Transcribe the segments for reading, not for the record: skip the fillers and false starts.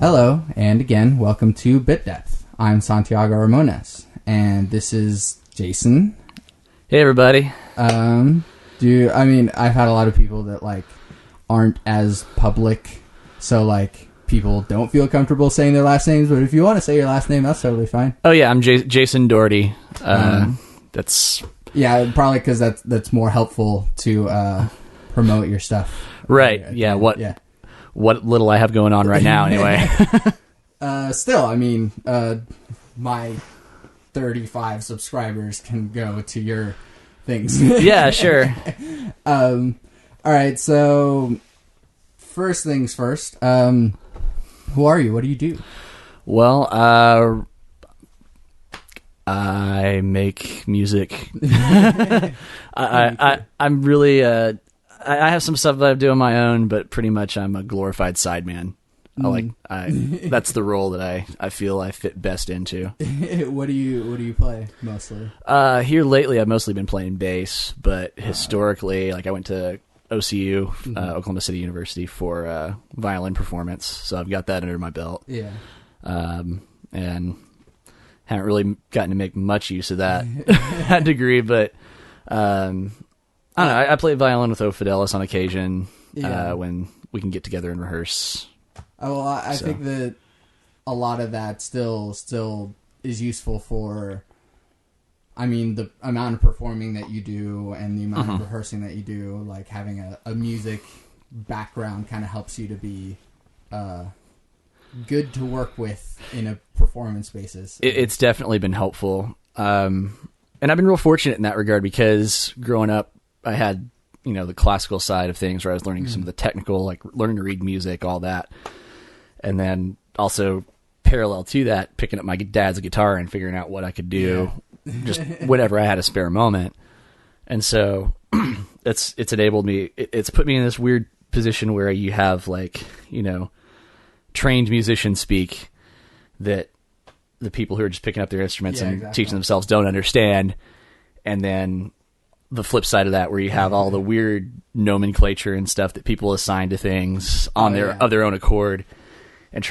Hello, and again, welcome to Bit Depth. I'm Santiago Ramones, and this is Jason. Hey, everybody. I've had a lot of people that, aren't as public, so, people don't feel comfortable saying their last names, but if you want to say your last name, that's totally fine. Oh, yeah, I'm Jason Daugherty. That's... Yeah, probably because that's more helpful to promote your stuff. Right, yeah, what little I have going on right now, anyway. My 35 subscribers can go to your things. Yeah, sure. All right, so first things first. Who are you? What do you do? Well, I make music. I'm really... I have some stuff that I do on my own, but pretty much I'm a glorified sideman. That's the role that I feel I fit best into. What do you play mostly? Here lately, I've mostly been playing bass, but historically, I went to OCU, Oklahoma City University, for violin performance, so I've got that under my belt. Yeah. And haven't really gotten to make much use of that that degree, but I don't know. I play violin with O. Fidelis on occasion when we can get together and rehearse. I think that a lot of that still is useful for, the amount of performing that you do and the amount of rehearsing that you do. Having a music background kind of helps you to be good to work with in a performance basis. It's definitely been helpful. And I've been real fortunate in that regard because growing up, I had, the classical side of things where I was learning some of the technical, learning to read music, all that. And then also parallel to that, picking up my dad's guitar and figuring out what I could do just whenever I had a spare moment. And so it's enabled me, it's put me in this weird position where you have trained musicians speak that the people who are just picking up their instruments and teaching themselves don't understand. And then the flip side of that, where you have all the weird nomenclature and stuff that people assign to things of their own accord, and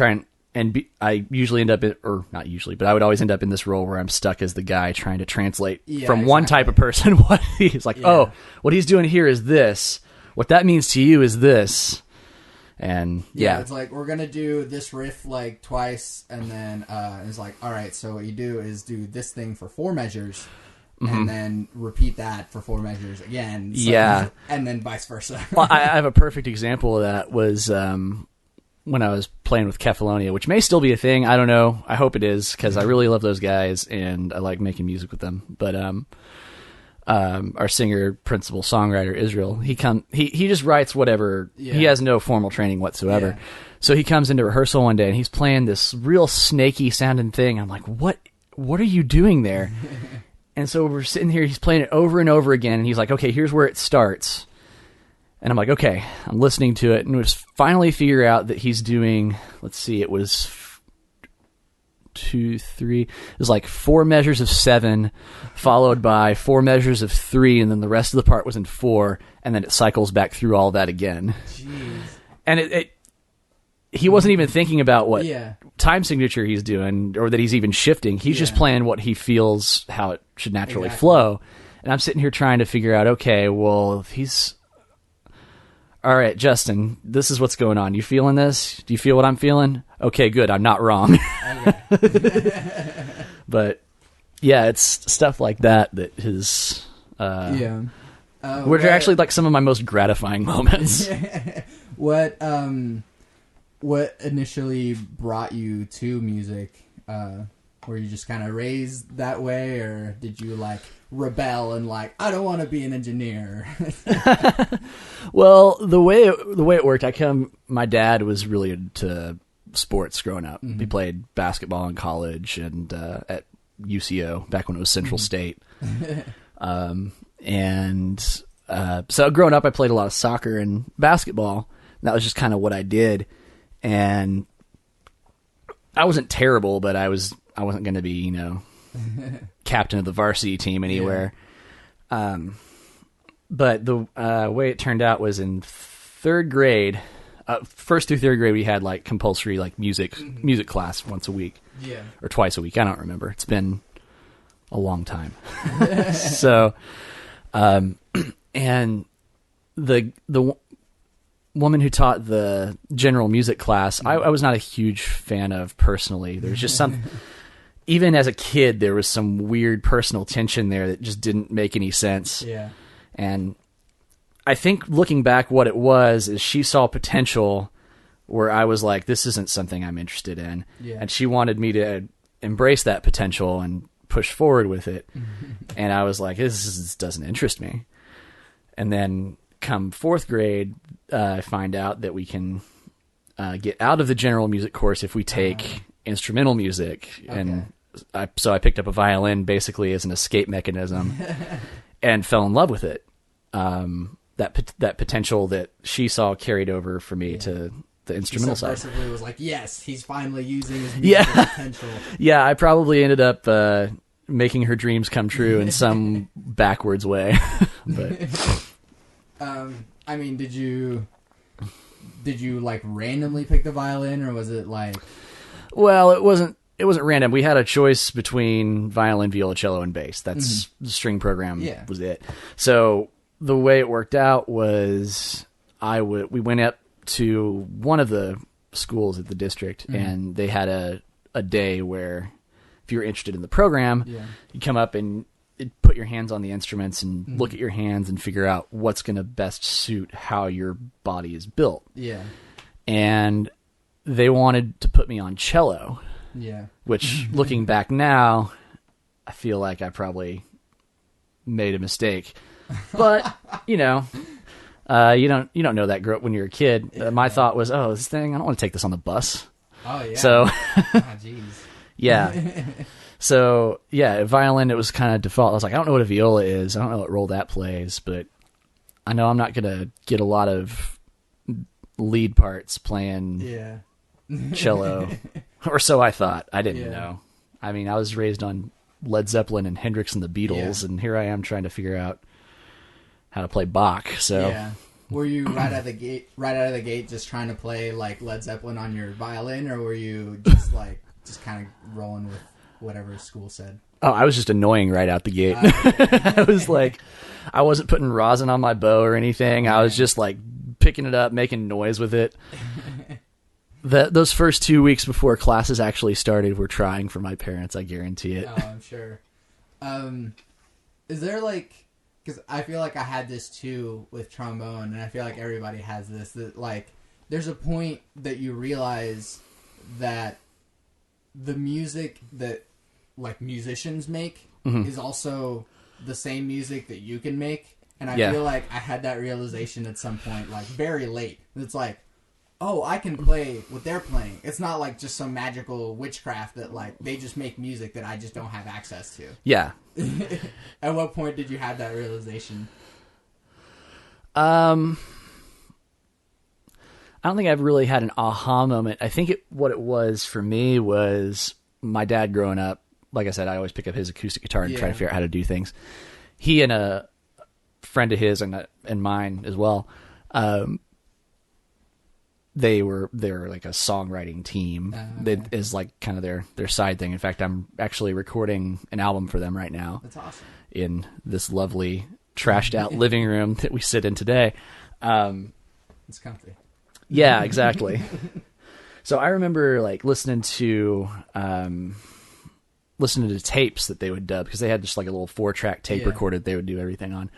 I usually end up not usually, but I would always end up in this role where I'm stuck as the guy trying to translate from one type of person what he's oh, what he's doing here is this. What that means to you is this. And it's we're gonna do this riff twice, and then it's all right. So what you do is do this thing for 4 measures. And then repeat that for 4 measures again. And then vice versa. Well, I have a perfect example of that was when I was playing with Kefalonia, which may still be a thing. I don't know. I hope it is, because I really love those guys, and I like making music with them. But our singer, principal songwriter, Israel, he just writes whatever. Yeah. He has no formal training whatsoever. Yeah. So he comes into rehearsal one day, and he's playing this real snaky sounding thing. I'm like, what are you doing there? And so we're sitting here, he's playing it over and over again, and he's like, okay, here's where it starts. And I'm like, okay, I'm listening to it, and we finally figure out that he's doing, it was 2, 3, it was 4 measures of 7, followed by 4 measures of 3, and then the rest of the part was in 4, and then it cycles back through all that again. Jeez. And he wasn't even thinking about what time signature he's doing, or that he's even shifting. He's just playing what he feels, how it should naturally flow. And I'm sitting here trying to figure out, okay, well, if he's... All right, Justin, this is what's going on. You feeling this? Do you feel what I'm feeling? Okay, good. I'm not wrong. But, it's stuff like that is... which are actually some of my most gratifying moments. What initially brought you to music? Were you just kind of raised that way, or did you rebel and I don't want to be an engineer? Well, the way it worked, my dad was really into sports growing up. Mm-hmm. He played basketball in college and at UCO back when it was Central State. So growing up, I played a lot of soccer and basketball. That was just kind of what I did. And I wasn't terrible, but I wasn't going to be, captain of the varsity team anywhere. Yeah. But the way it turned out was in 3rd grade, first through third grade, we had like compulsory like music class once a week, or twice a week. I don't remember. It's been a long time. So, and the woman who taught the general music class, I was not a huge fan of personally. There's just some, even as a kid, there was some weird personal tension there that just didn't make any sense. Yeah. And I think looking back, what it was is she saw potential where I was like, this isn't something I'm interested in. Yeah. And she wanted me to embrace that potential and push forward with it. And I was like, this doesn't interest me. And then come fourth grade, I find out that we can get out of the general music course if we take instrumental music. Okay. And so I picked up a violin basically as an escape mechanism and fell in love with it. That potential that she saw carried over for me to the instrumental side. It was like, yes, he's finally using his musical potential. Yeah, I probably ended up making her dreams come true in some backwards way. But I mean, did you like randomly pick the violin, or was it like? Well, it wasn't random. We had a choice between violin, violoncello, and bass. That's the string program was it. So the way it worked out was we went up to one of the schools at the district, and they had a day where if you were interested in the program, you come up and put your hands on the instruments and look at your hands and figure out what's going to best suit how your body is built. Yeah. And they wanted to put me on cello. Yeah. Which, looking back now, I feel like I probably made a mistake. But, you don't know that when you're a kid. Yeah. My thought was, this thing, I don't want to take this on the bus. Oh, yeah. So, jeez. Yeah. So, violin, it was kind of default. I was like, I don't know what a viola is. I don't know what role that plays, but I know I'm not going to get a lot of lead parts playing cello. Or so I thought. I didn't know. I mean, I was raised on Led Zeppelin and Hendrix and the Beatles, and here I am trying to figure out how to play Bach. So, were you right out of the gate, just trying to play like Led Zeppelin on your violin, or were you just kind of rolling with whatever school said? Oh, I was just annoying right out the gate. I was like, I wasn't putting rosin on my bow or anything. I was just like picking it up, making noise with it. Those first 2 weeks before classes actually started were trying for my parents, I guarantee it. Oh, I'm sure. Is there because I feel like I had this too with trombone, and I feel like everybody has this, that like there's a point that you realize that the music that like musicians make is also the same music that you can make. And I feel like I had that realization at some point, like very late. It's like, oh, I can play what they're playing. It's not like just some magical witchcraft that like they just make music that I just don't have access to. Yeah. At what point did you have that realization? I don't think I've really had an aha moment. I think what it was for me was my dad growing up. Like I said, I always pick up his acoustic guitar and try to figure out how to do things. He and a friend of his and mine as well, they were like a songwriting team. That is like kind of their side thing. In fact, I'm actually recording an album for them right now. That's awesome. In this lovely trashed out living room that we sit in today. It's comfy. Yeah, exactly. So I remember like listening to tapes that they would dub, because they had just like a little 4-track tape recorder they would do everything on,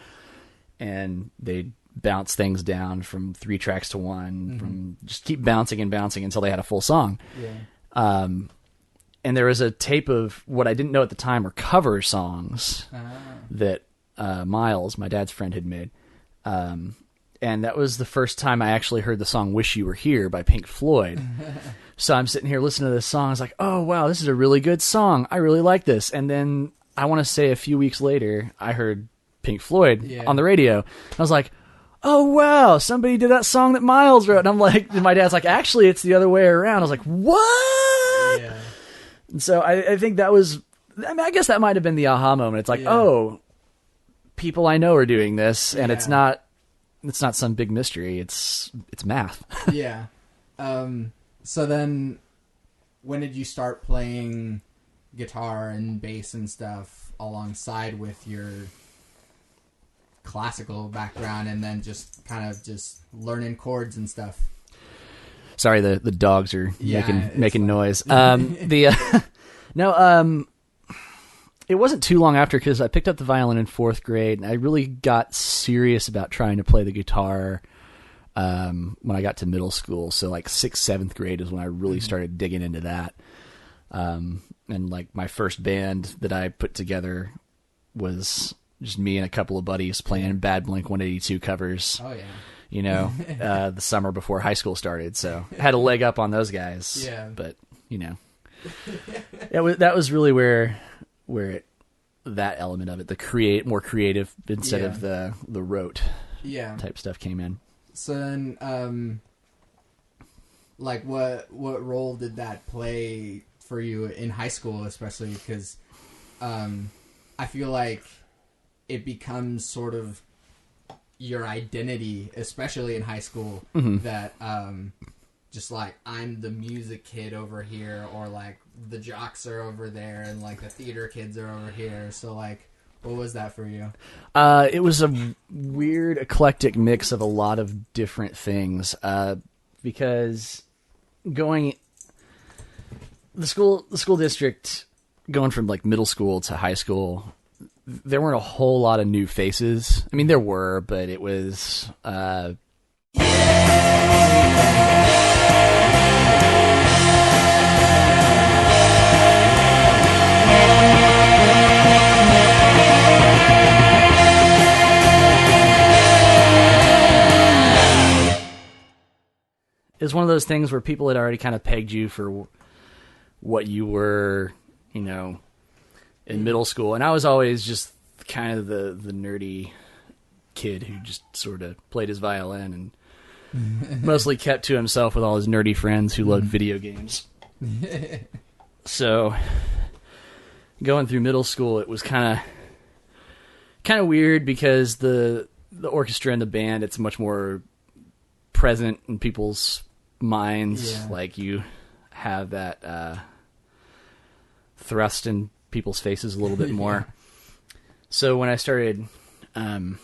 and they'd bounce things down from 3 tracks to 1, from just keep bouncing and bouncing until they had a full song. And there was a tape of what I didn't know at the time were cover songs that Miles, my dad's friend, had made. And that was the first time I actually heard the song "Wish You Were Here" by Pink Floyd. So I'm sitting here listening to this song. I was like, oh, wow, this is a really good song. I really like this. And then I want to say a few weeks later, I heard Pink Floyd on the radio. I was like, oh, wow, somebody did that song that Miles wrote. And I'm like, and my dad's like, actually, it's the other way around. I was like, what? Yeah. And so I think that was, I guess that might have been the aha moment. It's like, oh, people I know are doing this, and it's not it's not some big mystery. It's math. Yeah. So then, when did you start playing guitar and bass and stuff alongside with your classical background, and then just kind of just learning chords and stuff? Sorry, the dogs are making noise. It wasn't too long after, because I picked up the violin in 4th grade, and I really got serious about trying to play the guitar when I got to middle school. So like 6th, 7th grade is when I really started digging into that. And like my first band that I put together was just me and a couple of buddies playing Bad Blink-182 covers. Oh yeah. The summer before high school started. So I had a leg up on those guys. Yeah. But that was really where that element of it, the more creative instead of the rote type stuff came in. So then, like what role did that play for you in high school, especially because I feel like it becomes sort of your identity, especially in high school, that just like I'm the music kid over here, or like the jocks are over there, and like the theater kids are over here. So like, what was that for you? It was a weird, eclectic mix of a lot of different things. Because the school district, going from like middle school to high school, there weren't a whole lot of new faces. I mean, there were, but it was. It was one of those things where people had already kind of pegged you for what you were, in middle school. And I was always just kind of the nerdy kid who just sort of played his violin and mostly kept to himself with all his nerdy friends who loved video games. So going through middle school, it was kind of weird, because the orchestra and the band, it's much more present in people's minds. Yeah. Like you have that thrust in people's faces a little bit more. So when I started, the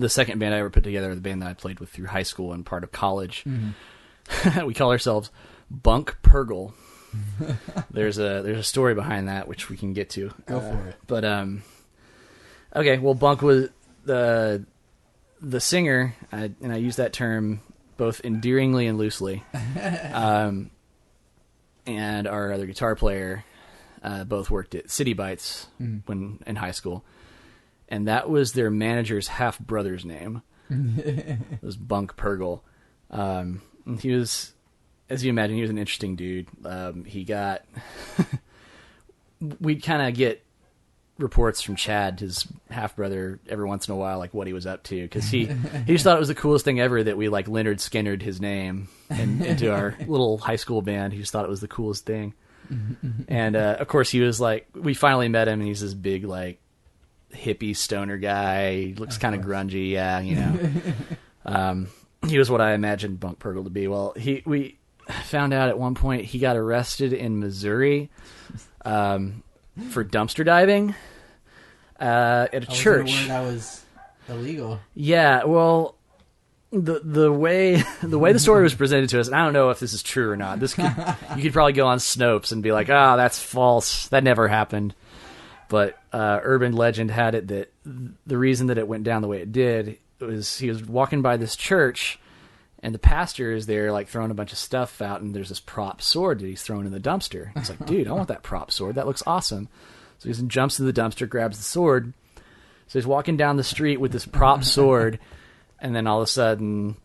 second band I ever put together, the band that I played with through high school and part of college, we call ourselves Bunk Purgle. There's a story behind that, which we can get to. Go for it. But okay, well, Bunk was the singer, and I use that term both endearingly and loosely. And our other guitar player both worked at City Bites when in high school, and that was their manager's half brother's name. It was Bunk Purgle. And he was, as you imagine, he was an interesting dude. We'd kind of get reports from Chad, his half brother, every once in a while, like what he was up to, because he just thought it was the coolest thing ever that we like Leonard Skinnered his name into our little high school band. He just thought it was the coolest thing. And of course, he was like, we finally met him, and he's this big like hippie stoner guy. He looks kind of grungy, he was what I imagined Bunk Purgle to be. Well, we found out at one point he got arrested in Missouri for dumpster diving at a church. That was illegal. Yeah, well, the way the story was presented to us, and I don't know if this is true or not. You could probably go on Snopes and be like, that's false. That never happened. But urban legend had it that the reason that it went down the way it did was he was walking by this church, and the pastor is there, like, throwing a bunch of stuff out, and there's this prop sword that he's throwing in the dumpster. He's like, dude, I want that prop sword. That looks awesome. So he jumps to the dumpster, grabs the sword. So he's walking down the street with this prop sword, and then all of a sudden,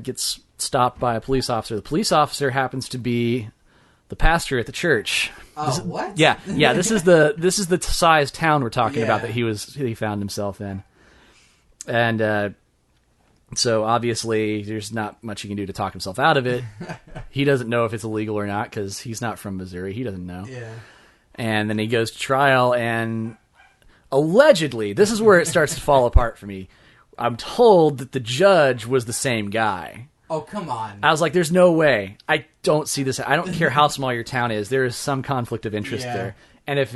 gets stopped by a police officer. The police officer happens to be the pastor at the church. Oh, what? Yeah. This is the size town we're talking about that he found himself in, and so obviously there's not much he can do to talk himself out of it. He doesn't know if it's illegal or not because he's not from Missouri. He doesn't know. Yeah. And then he goes to trial, and Allegedly, this is where it starts to fall apart for me. I'm told that the judge was the same guy. Oh, come on. I was like, there's no way. I don't see this. I don't care how small your town is. There is some conflict of interest there. And if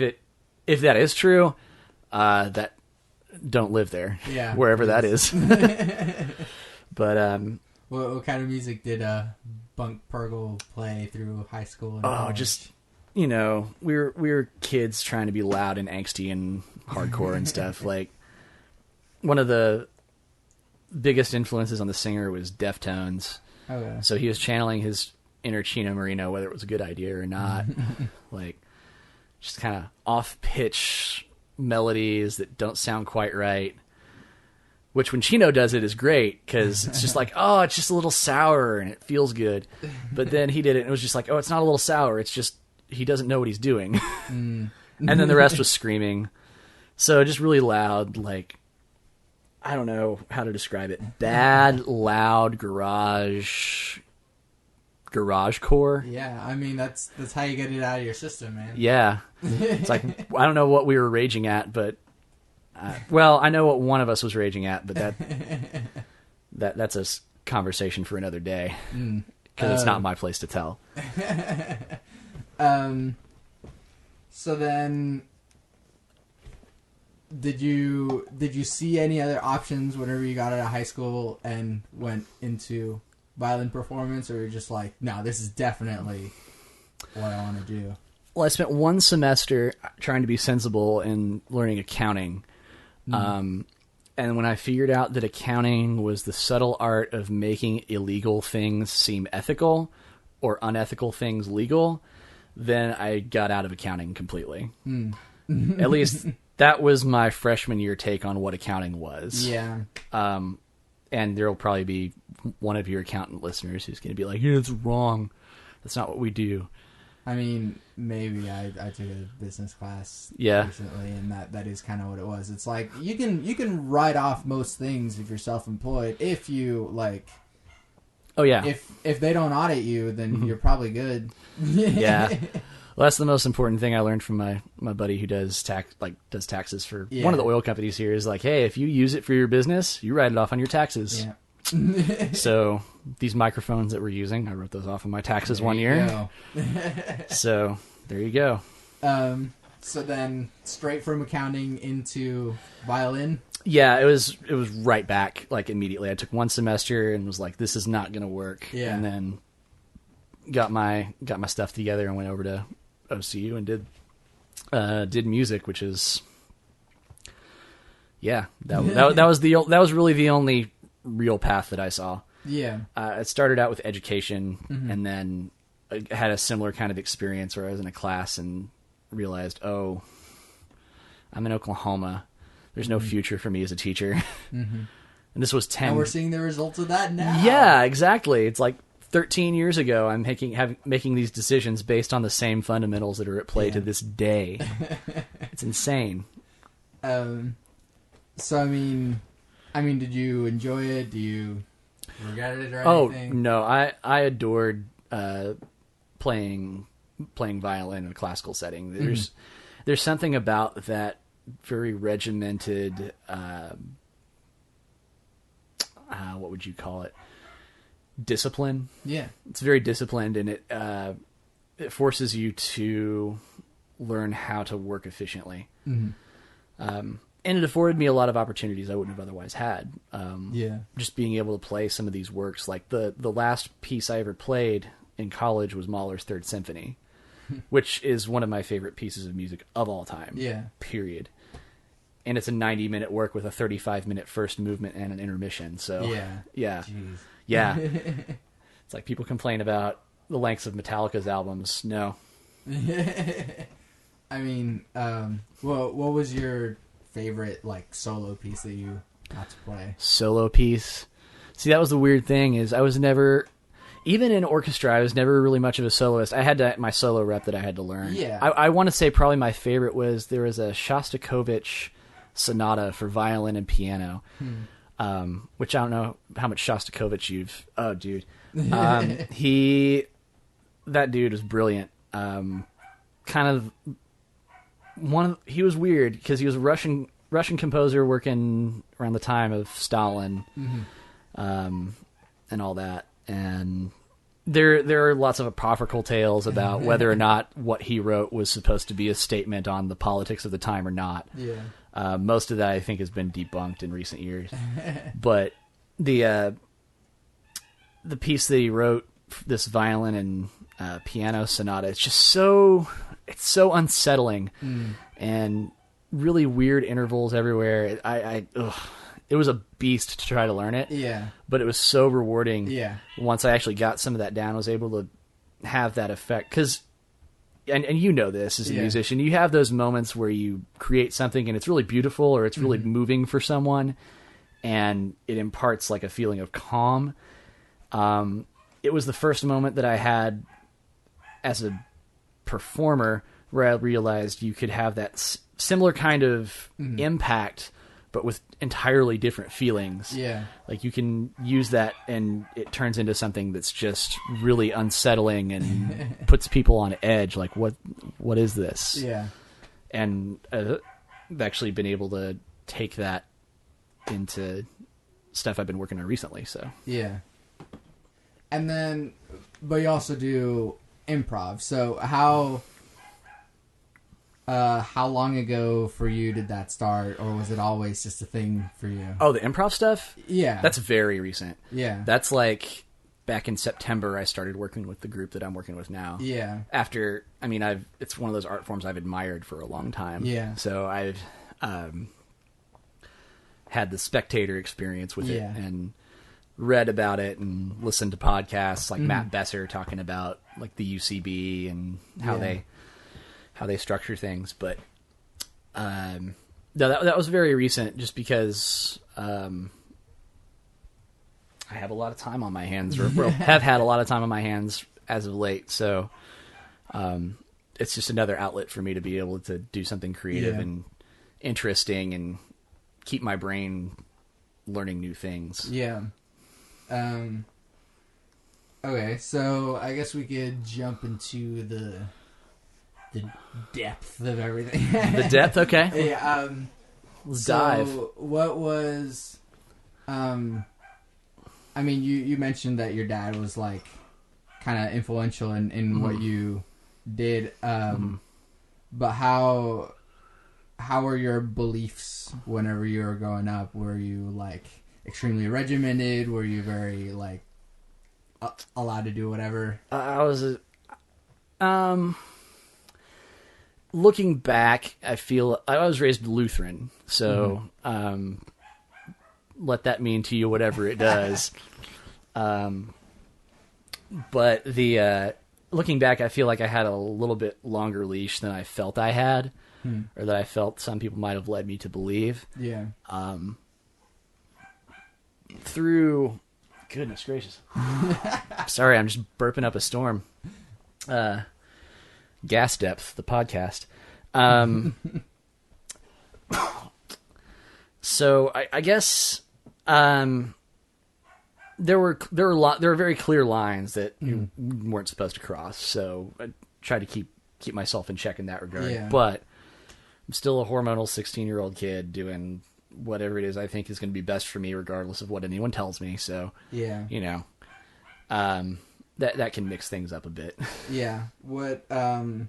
that is true, that don't live there. Yeah. Wherever that is. But what kind of music did Bunk Purgle play through high school and college? Just we were kids trying to be loud and angsty and hardcore and stuff. Like, one of the biggest influences on the singer was Deftones. Okay. So he was channeling his inner Chino Marino, whether it was a good idea or not. Like, just kind of off-pitch melodies that don't sound quite right. Which, when Chino does it, is great, because it's just like, oh, it's just a little sour, and it feels good. But then he did it, and it was just like, oh, it's not a little sour, it's just, he doesn't know what he's doing. And then the rest was screaming. So just really loud, like, I don't know how to describe it. Bad, loud garage core. Yeah, I mean, that's how you get it out of your system, man. Yeah. It's like, I don't know what we were raging at, but well, I know what one of us was raging at, but that's a conversation for another day, because it's not my place to tell. So then, did you see any other options whenever you got out of high school and went into violin performance, or you're just like, no, this is definitely what I want to do? Well, I spent one semester trying to be sensible and learning accounting. And when I figured out that accounting was the subtle art of making illegal things seem ethical or unethical things legal, then I got out of accounting completely. At least that was my freshman year take on what accounting was. Yeah. And there'll probably be one of your accountant listeners who's going to be like, yeah, it's wrong. That's not what we do. I mean, maybe I took a business class recently, and that is kind of what it was. It's like, you can write off most things if you're self-employed, if you, like... Oh, yeah. If they don't audit you, then you're probably good. Yeah. Well, that's the most important thing I learned from my buddy who does taxes for one of the oil companies here, is like, hey, if you use it for your business, you write it off on your taxes. Yeah. So these microphones that we're using, I wrote those off on my taxes one year. So there you go. So then straight from accounting into violin? Yeah, it was right back, like, immediately. I took one semester and was like, this is not going to work. Yeah. And then got my stuff together and went over to OCU and did music, which is, yeah, that was really the only real path that I saw. Yeah. It started out with education, and then I had a similar kind of experience where I was in a class and realized, oh, I'm in Oklahoma. There's no future for me as a teacher. And this was 10. And we're seeing the results of that now. Yeah, exactly. It's like 13 years ago, I'm making these decisions based on the same fundamentals that are at play to this day. It's insane. So, I mean, did you enjoy it? Do you regret it or anything? Oh, no. I adored playing violin in a classical setting. There's something about that very regimented, what would you call it? Discipline. Yeah. It's very disciplined, and it forces you to learn how to work efficiently. And it afforded me a lot of opportunities I wouldn't have otherwise had. Just being able to play some of these works. Like the last piece I ever played in college was Mahler's Third Symphony, which is one of my favorite pieces of music of all time. Yeah. Period. And it's a 90-minute work with a 35-minute first movement and an intermission. So yeah. Jeez. Yeah. It's like people complain about the lengths of Metallica's albums. No. I mean, what was your favorite, like, solo piece that you got to play? Solo piece? See, that was the weird thing, is I was never, even in orchestra, I was never really much of a soloist. I had my solo rep that I had to learn. Yeah. I want to say probably my favorite was, there was a Shostakovich sonata for violin and piano, which I don't know how much Shostakovich you've... Oh, dude. That dude was brilliant. Kind of he was weird because he was a Russian composer working around the time of Stalin, and all that. And there are lots of apocryphal tales about whether or not what he wrote was supposed to be a statement on the politics of the time or not. Yeah. Most of that I think has been debunked in recent years. But the piece that he wrote, this violin and piano sonata, it's so unsettling and really weird intervals everywhere. It was a beast to try to learn it. Yeah. But it was so rewarding. Yeah. Once I actually got some of that down, I was able to have that effect. Because, and you know this as a musician, you have those moments where you create something and it's really beautiful or it's really moving for someone, and it imparts like a feeling of calm. It was the first moment that I had as a performer where I realized you could have that similar kind of impact, but with entirely different feelings. Yeah. Like you can use that and it turns into something that's just really unsettling and puts people on edge. Like, what is this? Yeah. And I've actually been able to take that into stuff I've been working on recently. So yeah. And then, but you also do improv. So how long ago for you did that start, or was it always just a thing for you? Oh, the improv stuff? Yeah. That's very recent. Yeah. That's like back in September I started working with the group that I'm working with now. Yeah. After, it's one of those art forms I've admired for a long time. Yeah. So I've had the spectator experience with it and read about it and listened to podcasts like Matt Besser talking about like the UCB and how they structure things. But no, that was very recent just because I have a lot of time on my hands, or have had a lot of time on my hands as of late. So it's just another outlet for me to be able to do something creative and interesting and keep my brain learning new things. Yeah. Okay, so I guess we could jump into the depth of everything. The depth, okay. Yeah. Let's dive. What was, you mentioned that your dad was like kind of influential in what you did. But how were your beliefs whenever you were growing up? Were you like extremely regimented? Were you very like allowed to do whatever? I was looking back, I feel I was raised Lutheran, so let that mean to you whatever it does. But the looking back, I feel like I had a little bit longer leash than I felt I had, or that I felt some people might have led me to believe. Yeah. Through, goodness gracious. Sorry, I'm just burping up a storm. Gas Depth, the podcast. So I guess there were very clear lines that you weren't supposed to cross. So I tried to keep myself in check in that regard. Yeah. But I'm still a hormonal 16-year-old kid doing whatever it is I think is going to be best for me, regardless of what anyone tells me. So yeah, that can mix things up a bit. Yeah. What do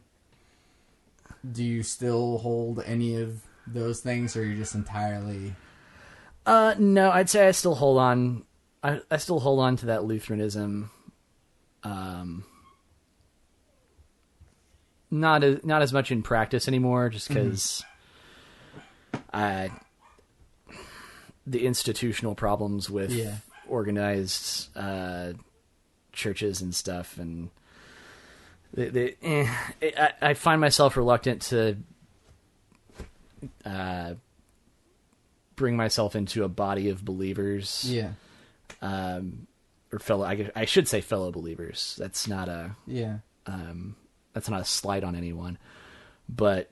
you still hold any of those things, or are you just entirely? No, I'd say I still hold on. I still hold on to that Lutheranism. Not as much in practice anymore, just because the institutional problems with organized churches and stuff, and I find myself reluctant to bring myself into a body of believers. Yeah. Or fellow, I should say fellow believers. That's not a that's not a slight on anyone, but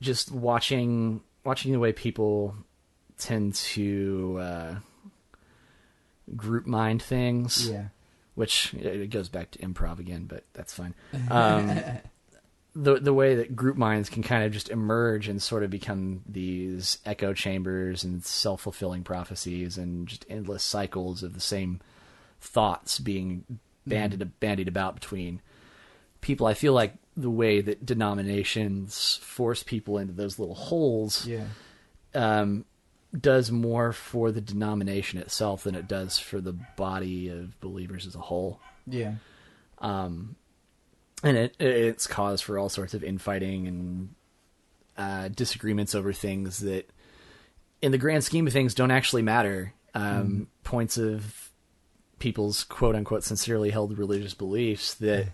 just watching the way people tend to group mind things. Yeah. Which it goes back to improv again, but that's fine. the way that group minds can kind of just emerge and sort of become these echo chambers and self-fulfilling prophecies and just endless cycles of the same thoughts being bandied about between people. I feel like the way that denominations force people into those little holes does more for the denomination itself than it does for the body of believers as a whole. Yeah. And it's cause for all sorts of infighting and disagreements over things that, in the grand scheme of things, don't actually matter. Points of people's quote-unquote sincerely held religious beliefs that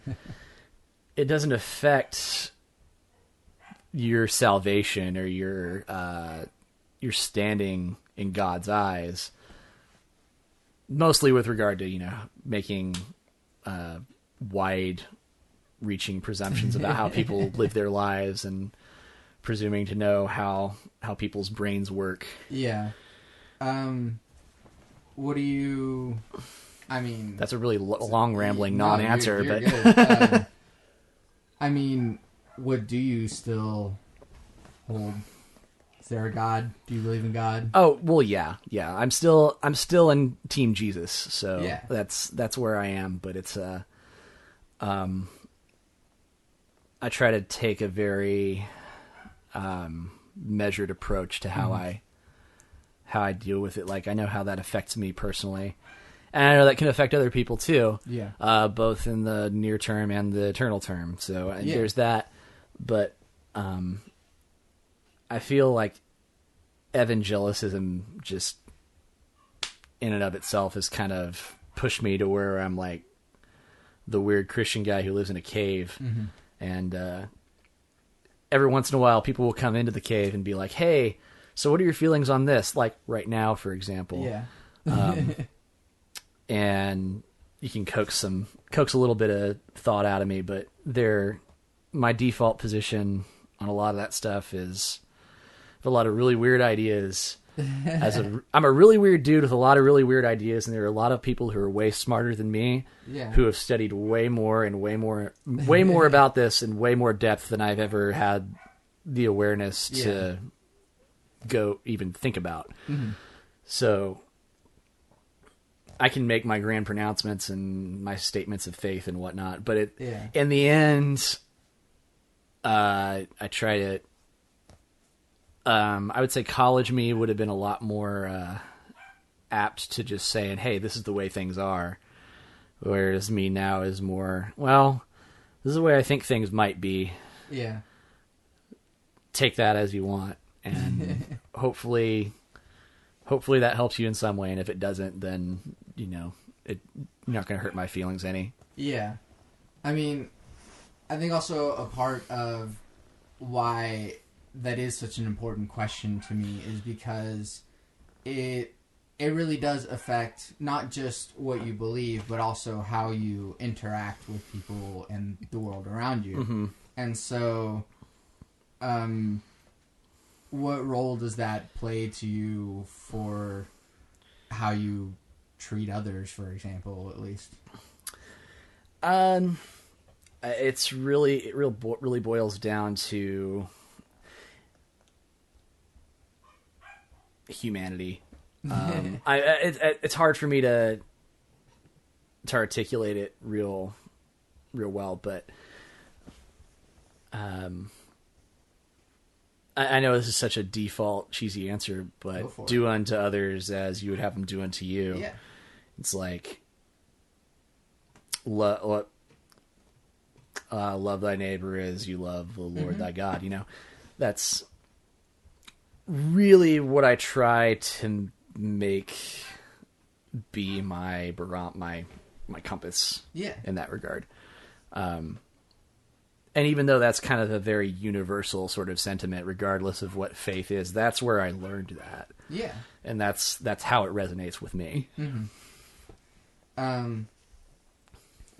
it doesn't affect your salvation or your standing in God's eyes, mostly with regard to, making wide-reaching presumptions about how people live their lives and presuming to know how people's brains work. Yeah. What do you... I mean... That's a really long, rambling non-answer, you're but... good. I mean, what do you still hold? Is there a God? Do you believe in God? Oh, well, yeah. I'm still in Team Jesus, so yeah. that's where I am. But it's I try to take a very measured approach to how I deal with it. Like, I know how that affects me personally, and I know that can affect other people too. Yeah. Both in the near term and the eternal term. So there's that. But I feel like evangelicism just in and of itself has kind of pushed me to where I'm like the weird Christian guy who lives in a cave. And every once in a while people will come into the cave and be like, hey, so what are your feelings on this? Like right now, for example. Yeah. And you can coax a little bit of thought out of me, but my default position on a lot of that stuff is a lot of really weird ideas. I'm a really weird dude with a lot of really weird ideas, and there are a lot of people who are way smarter than me, who have studied way more about this in way more depth than I've ever had the awareness to go even think about. So I can make my grand pronouncements and my statements of faith and whatnot, but in the end, I try to. I would say college me would have been a lot more apt to just saying, hey, this is the way things are. Whereas me now is more, well, this is the way I think things might be. Yeah. Take that as you want. And hopefully that helps you in some way. And if it doesn't, then, you're not going to hurt my feelings any. Yeah. I mean, I think also a part of why that is such an important question to me is because it really does affect not just what you believe, but also how you interact with people and the world around you. And so, what role does that play to you for how you treat others, for example, at least? It really boils down to humanity. It's hard for me to articulate it real well, but I know this is such a default cheesy answer, but do unto others as you would have them do unto you. Yeah. It's like love thy neighbor as you love the Lord thy God. That's really what I try to make be my compass in that regard. And even though that's kind of a very universal sort of sentiment, regardless of what faith is, that's where I learned that. Yeah. And that's how it resonates with me. And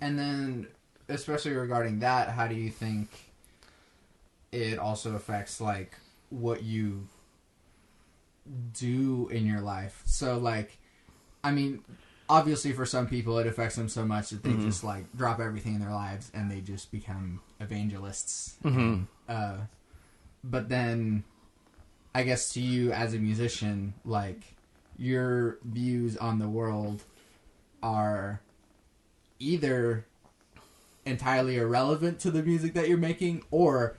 then, especially regarding that, how do you think it also affects, like, what you do in your life? So, like, I mean, obviously for some people it affects them so much that they just like drop everything in their lives and they just become evangelists. But then I guess to you as a musician, like, your views on the world are either entirely irrelevant to the music that you're making or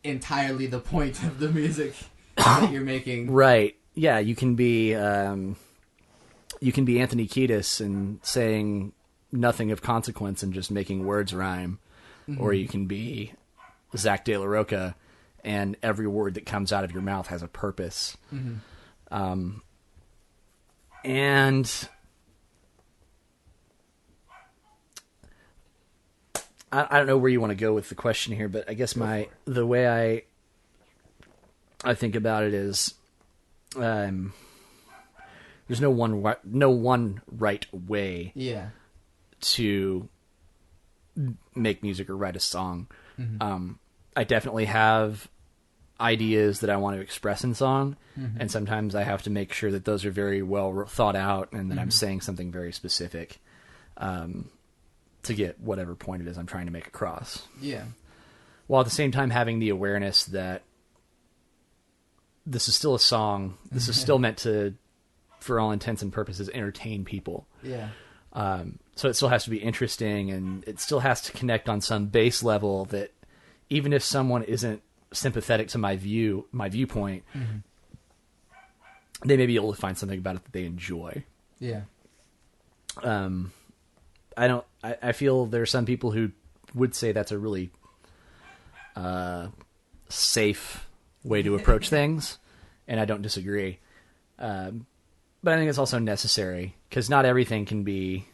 entirely the point of the music that you're making. Right. Yeah, you can be Anthony Kiedis and saying nothing of consequence and just making words rhyme. Or you can be Zach De La Rocha and every word that comes out of your mouth has a purpose. And I don't know where you want to go with the question here, but I guess the way I think about it is, there's no one right way to make music or write a song. I definitely have ideas that I want to express in song, and sometimes I have to make sure that those are very well thought out and that I'm saying something very specific to get whatever point it is I'm trying to make across. Yeah. While at the same time having the awareness that this is still a song. This is still meant to, for all intents and purposes, entertain people. Yeah. So it still has to be interesting, and it still has to connect on some base level that even if someone isn't sympathetic to my viewpoint, they may be able to find something about it that they enjoy. Yeah. I feel there are some people who would say that's a really safe way to approach things, and I don't disagree. But I think it's also necessary, because not everything can be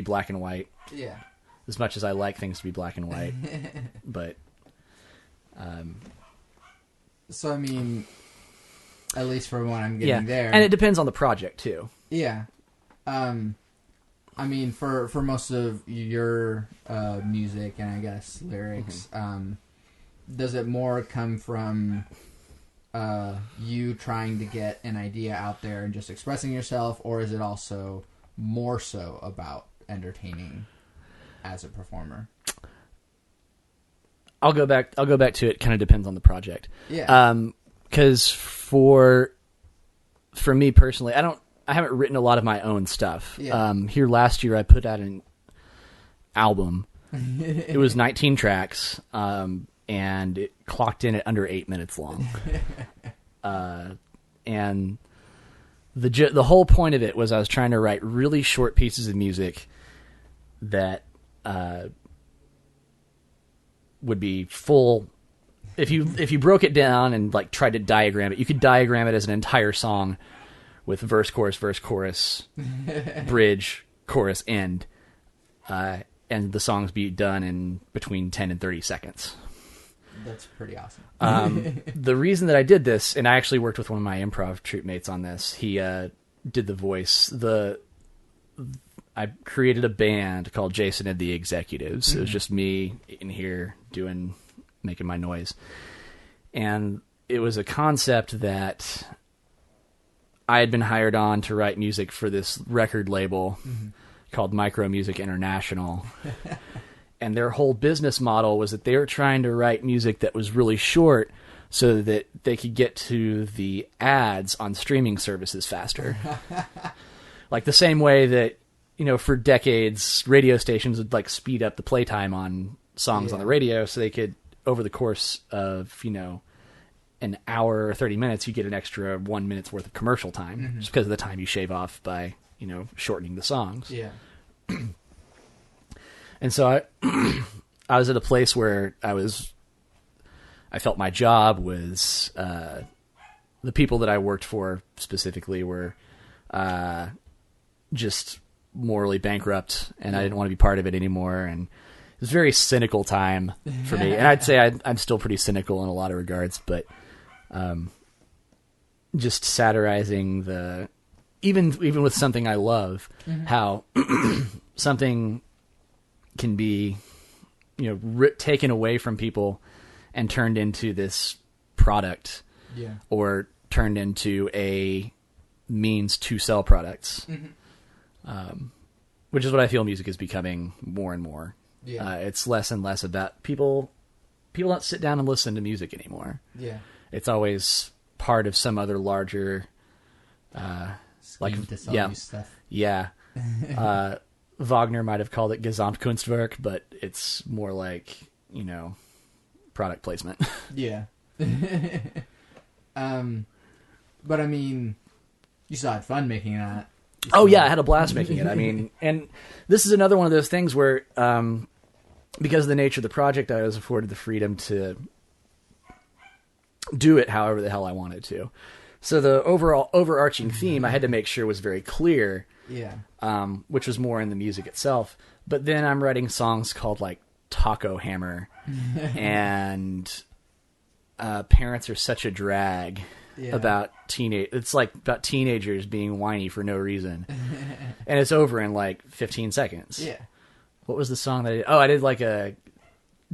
black and white. Yeah. As much as I like things to be black and white, but so I mean, at least from what I'm getting there, and it depends on the project too. Yeah. I mean, for most of your music and I guess lyrics, does it more come from you trying to get an idea out there and just expressing yourself, or is it also more so about entertaining as a performer? I'll go back to it. Kind of depends on the project. Yeah. Because for me personally, I haven't written a lot of my own stuff. Yeah. Here last year I put out an album. It was 19 tracks, and it clocked in at under 8 minutes long. And the whole point of it was I was trying to write really short pieces of music that would be full. If you broke it down and like tried to diagram it, you could diagram it as an entire song with verse, chorus, bridge, chorus, end, and the songs be done in between 10 and 30 seconds. That's pretty awesome. The reason that I did this, and I actually worked with one of my improv troupe mates on this. He did the voice. I created a band called Jason and the Executives. It was just me in here making my noise. And it was a concept that I had been hired on to write music for this record label called Micro Music International. And their whole business model was that they were trying to write music that was really short so that they could get to the ads on streaming services faster. Like the same way that, for decades, radio stations would like speed up the playtime on songs on the radio so they could, over the course of, an hour or 30 minutes, you get an extra 1 minute's worth of commercial time just because of the time you shave off by, shortening the songs. Yeah. And so I was at a place where I felt my job was, the people that I worked for specifically were just morally bankrupt, and I didn't want to be part of it anymore. And it was a very cynical time for me. And I'd say I'm still pretty cynical in a lot of regards, but just satirizing even with something I love, how something can be, taken away from people and turned into this product, or turned into a means to sell products, which is what I feel music is becoming more and more. Yeah. It's less and less about people don't sit down and listen to music anymore. Yeah. It's always part of some other larger, scheme to sell you stuff. Yeah. Wagner might have called it Gesamtkunstwerk, but it's more like, product placement. Yeah. But I mean, you still had fun making that. Oh yeah, I had a blast making it. I mean, and this is another one of those things where, because of the nature of the project, I was afforded the freedom to do it however the hell I wanted to. So the overall overarching theme I had to make sure was very clear. Yeah. Which was more in the music itself. But then I'm writing songs called like Taco Hammer and Parents Are Such a Drag. Yeah. It's like about teenagers being whiny for no reason. And it's over in like 15 seconds. Yeah. What was the song that I did? Oh, I did like a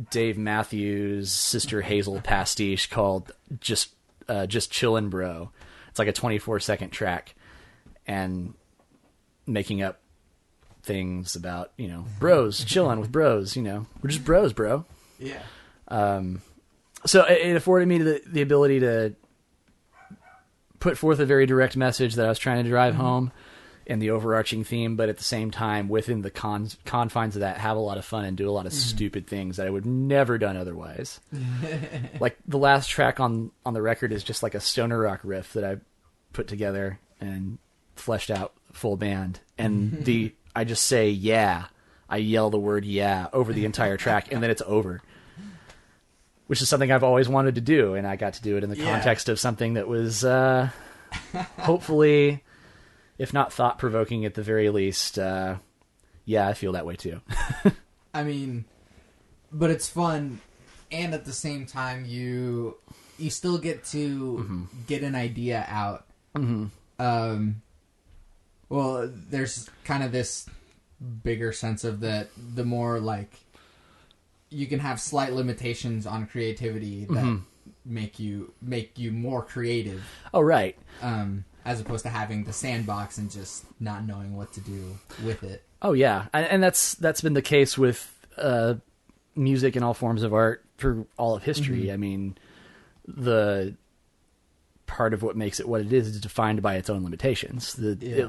Dave Matthews Sister Hazel pastiche called Just Chillin' Bro. It's like a 24-second track and making up things about, bros chilling with bros, we're just bros, bro. Yeah. So it afforded me the ability to put forth a very direct message that I was trying to drive home in the overarching theme, but at the same time, within the confines of that, have a lot of fun and do a lot of stupid things that I would never done otherwise. Like the last track on the record is just like a stoner rock riff that I put together and fleshed out full band. And I just say, yeah, I yell the word yeah over the entire track, and then it's over. Which is something I've always wanted to do, and I got to do it in the context of something that was hopefully, if not thought-provoking at the very least, I feel that way too. I mean, but it's fun, and at the same time, you still get to get an idea out. Well, there's kind of this bigger sense of that the more like you can have slight limitations on creativity that make you more creative. Oh, right. As opposed to having the sandbox and just not knowing what to do with it. Oh yeah, and that's been the case with music and all forms of art for all of history. I mean, the part of what makes it what it is defined by its own limitations.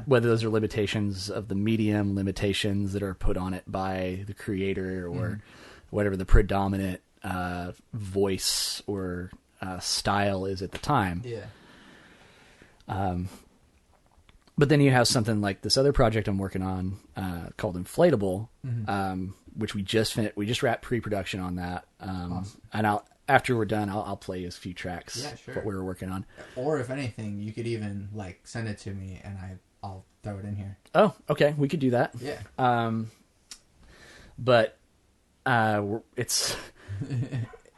Whether those are limitations of the medium, limitations that are put on it by the creator, or whatever the predominant voice or style is at the time. Yeah. But then you have something like this other project I'm working on called Inflatable, which we just wrapped pre-production on that. Awesome. And after we're done, I'll play a few tracks. Yeah, sure. What we were working on. Or if anything, you could even like send it to me and I'll throw it in here. Oh, okay, we could do that. Yeah. But it's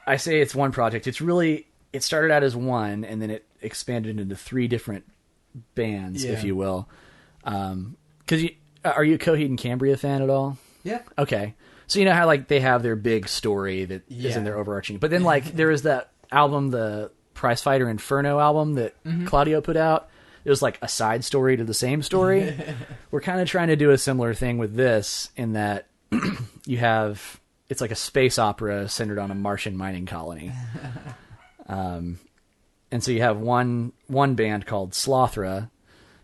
I say it's one project. It started out as one, and then it expanded into 3 different bands, if you will. Because are you a Coheed and Cambria fan at all? Yeah. Okay. So you know how like they have their big story that is in their overarching, but then like there was that album, the Prizefighter Inferno album that Claudio put out. It was like a side story to the same story. We're kind of trying to do a similar thing with this in that it's like a space opera centered on a Martian mining colony. And so you have one band called Slothra,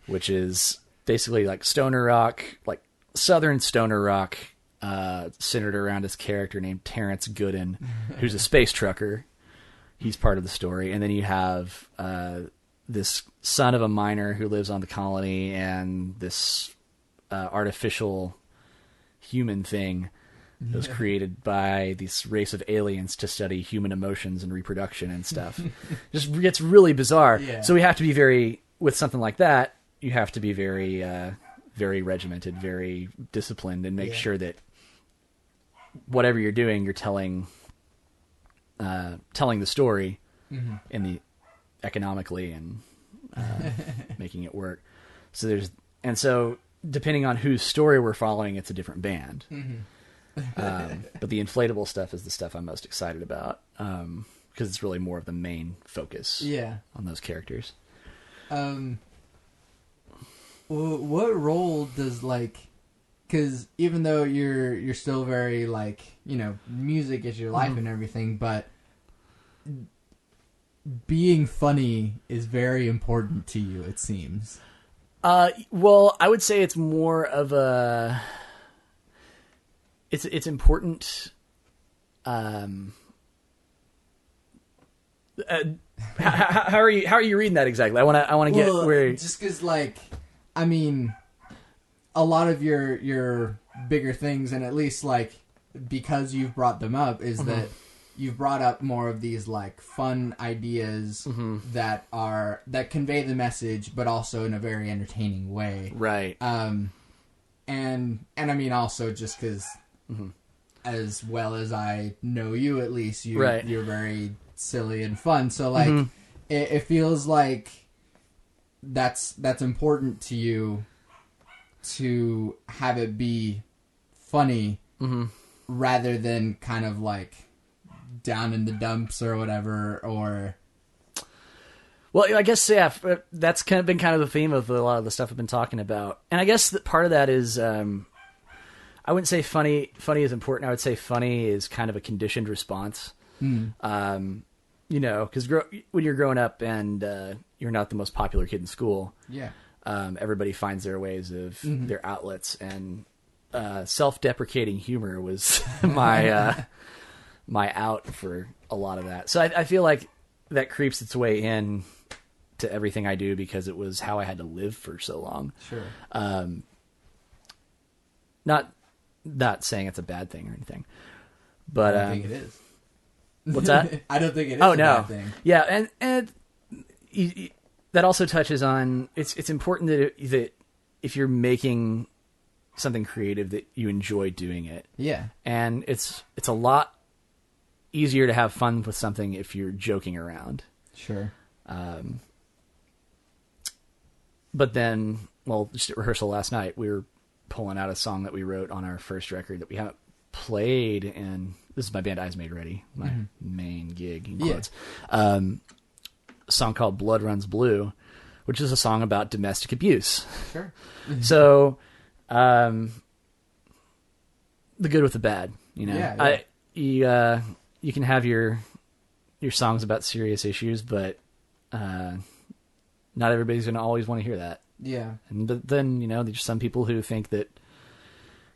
which is basically like stoner rock, like southern stoner rock, centered around this character named Terrence Gooden, who's a space trucker. He's part of the story. And then you have this son of a miner who lives on the colony, and this artificial human thing that was created by this race of aliens to study human emotions and reproduction and stuff. Just gets really bizarre. Yeah. So we have to be with something like that, you have to be very, very regimented, very disciplined, and make sure that whatever you're doing, you're telling the story in the economically and making it work. So depending on whose story we're following, it's a different band. But the inflatable stuff is the stuff I'm most excited about, because it's really more of the main focus on those characters. what role does because even though you're still very music is your life and everything, but being funny is very important to you, it seems. Well, I would say it's more of a. It's important. How are you reading that exactly? I want to get where. Just because, a lot of your bigger things, and at least because you've brought them up, is that you've brought up more of these fun ideas that convey the message, but also in a very entertaining way. Right. And I mean also just because, as well as I know you, at least you're very silly and fun. So it feels like that's important to you to have it be funny rather than kind of down in the dumps or whatever, or... Well, I guess, yeah, that's been kind of the theme of a lot of the stuff I've been talking about. And I guess that part of that is, I wouldn't say funny is important. I would say funny is kind of a conditioned response. Because when you're growing up and you're not the most popular kid in school, everybody finds their ways of their outlets, and self-deprecating humor was my out for a lot of that. So I feel like that creeps its way in to everything I do because it was how I had to live for so long. Sure. Not saying it's a bad thing or anything, but I don't think it is. What's that? I don't think it is a bad thing. Yeah, and that also touches on it's important that if you're making something creative that you enjoy doing it. Yeah. And it's a lot easier to have fun with something if you're joking around. Sure. But then, just at rehearsal last night, we were pulling out a song that we wrote on our first record that we haven't played in. This is my band Eyes Made Ready, my main gig in quotes. A song called Blood Runs Blue, which is a song about domestic abuse. Sure. So, the good with the bad, Yeah. You can have your songs about serious issues, but not everybody's going to always want to hear that. Yeah. But then, there's some people who think that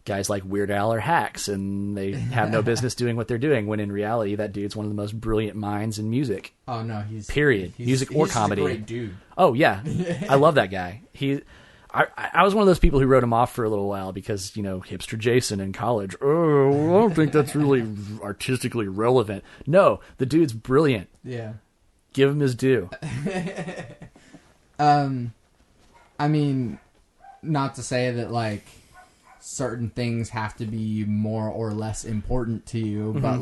guys like Weird Al are hacks and they have no business doing what they're doing, when in reality, that dude's one of the most brilliant minds in music. Oh, no, music or comedy. He's a great dude. Oh, yeah. I love that guy. I was one of those people who wrote him off for a little while because, hipster Jason in college. Oh, I don't think that's really artistically relevant. No, the dude's brilliant. Yeah. Give him his due. I mean, not to say that, certain things have to be more or less important to you, but,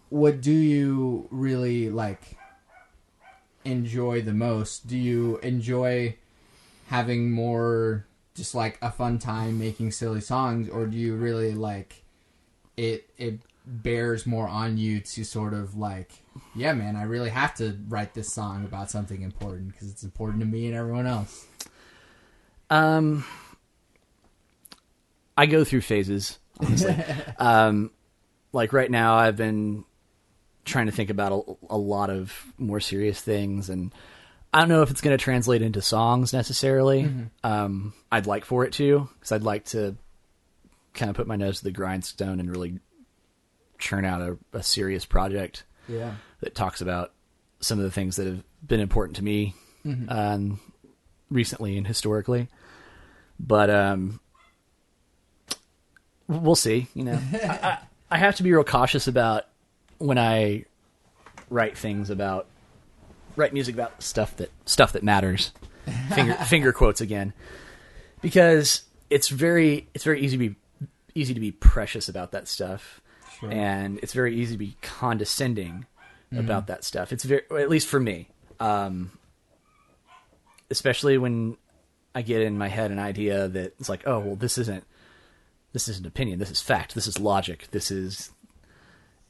what do you really, enjoy the most? Do you enjoy having more just a fun time making silly songs, or do you really it bears more on you to sort of yeah, man, I really have to write this song about something important because it's important to me and everyone else? I go through phases, honestly. Right now I've been trying to think about a lot of more serious things, and I don't know if it's going to translate into songs necessarily. I'd like for it to, because I'd like to kind of put my nose to the grindstone and really churn out a serious project that talks about some of the things that have been important to me recently and historically. But we'll see. I have to be real cautious about when I write music about stuff that matters. Finger quotes again, because it's very easy to be precious about that stuff. Sure. And it's very easy to be condescending about that stuff. It's at least for me, especially when I get in my head an idea that it's oh, well, this isn't opinion. This is fact. This is logic. This is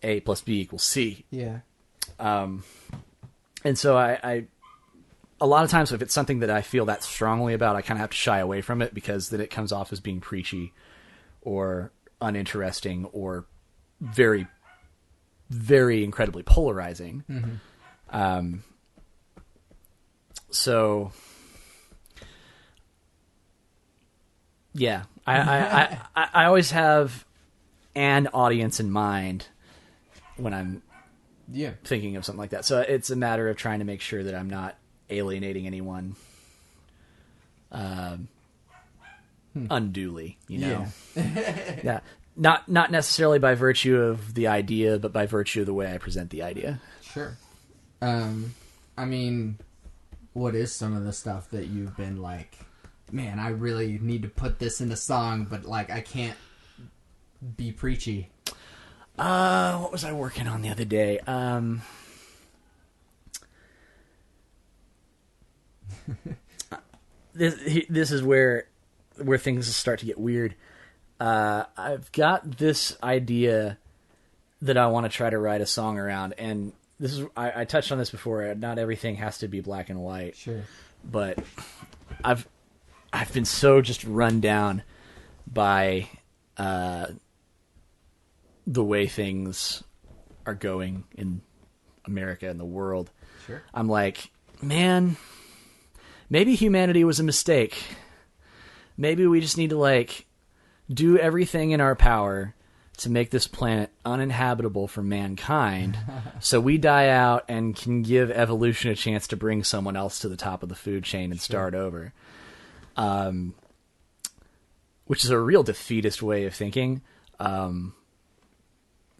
A plus B equals C. Yeah. And so I a lot of times if it's something that I feel that strongly about, I kind of have to shy away from it because then it comes off as being preachy or uninteresting or very, very incredibly polarizing. Mm-hmm. So yeah, I always have an audience in mind when I'm thinking of something like that. So it's a matter of trying to make sure that I'm not alienating anyone unduly, you know. Yeah. Not necessarily by virtue of the idea, but by virtue of the way I present the idea. Sure. I mean, what is some of the stuff that you've been like, man, I really need to put this in a song, but like I can't be preachy? What was I working on the other day? This is where things start to get weird. I've got this idea that I want to try to write a song around, and this is I touched on this before. Not everything has to be black and white. Sure. But I've been so just run down by the way things are going in America and the world. Sure. I'm like, man, maybe humanity was a mistake. Maybe we just need to like do everything in our power to make this planet uninhabitable for mankind so we die out and can give evolution a chance to bring someone else to the top of the food chain and start over. Which is a real defeatist way of thinking.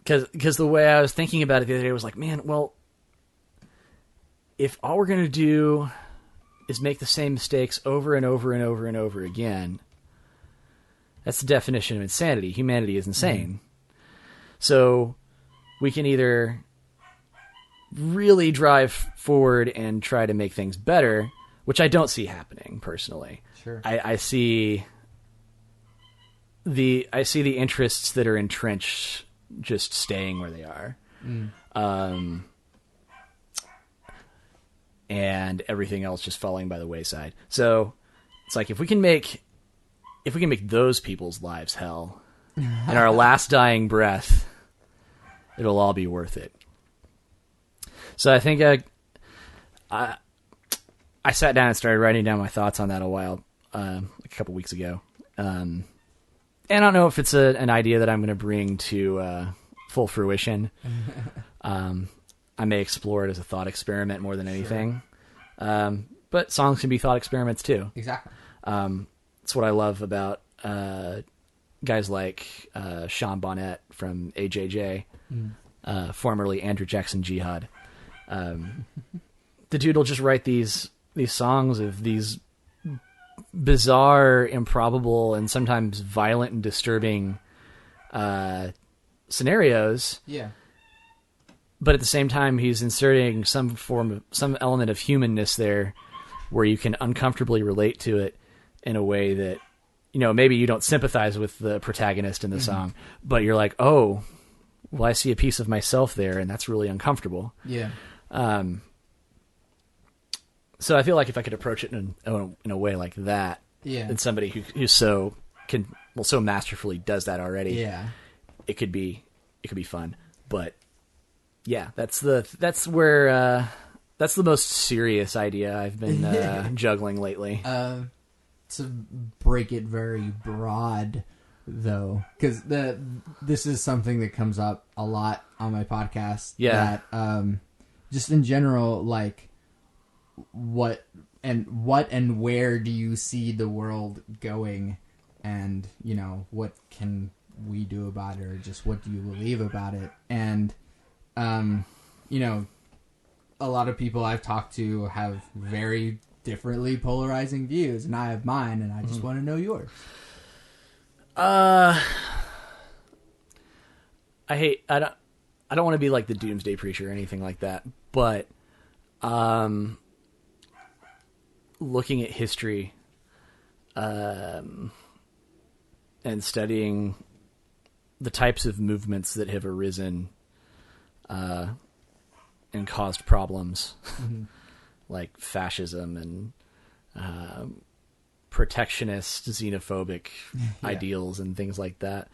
Because the way I was thinking about it the other day was like, man, well, if all we're going to do is make the same mistakes over and over and over and over again, that's the definition of insanity. Humanity is insane. Mm-hmm. So we can either really drive forward and try to make things better, which I don't see happening personally. Sure. I see the interests that are entrenched just staying where they are. And everything else just falling by the wayside. So it's like if we can make those people's lives hell in our last dying breath, it'll all be worth it. So I think I sat down and started writing down my thoughts on that a couple weeks ago. And I don't know if it's an idea that I'm going to bring to full fruition. I may explore it as a thought experiment more than anything. Sure. But songs can be thought experiments too. Exactly. That's what I love about guys like Sean Bonnet from AJJ, formerly Andrew Jackson Jihad. The dude will just write these songs of these bizarre, improbable, and sometimes violent and disturbing scenarios. Yeah. But at the same time, he's inserting some element of humanness there where you can uncomfortably relate to it in a way that, you know, maybe you don't sympathize with the protagonist in the song, but you're like, oh, well, I see a piece of myself there, and that's really uncomfortable. Yeah. So I feel like if I could approach it in a way like that, and somebody who so masterfully does that already, it could be fun. But yeah, that's the most serious idea I've been juggling lately. To break it very broad, though, because this is something that comes up a lot on my podcast. Yeah. That just in general, like what and where do you see the world going, and you know, what can we do about it, or just what do you believe about it? And you know, a lot of people I've talked to have very differently polarizing views, and I have mine, and I just want to know yours. I don't want to be like the doomsday preacher or anything like that, but looking at history and studying the types of movements that have arisen and caused problems like fascism and protectionist, xenophobic ideals and things like that.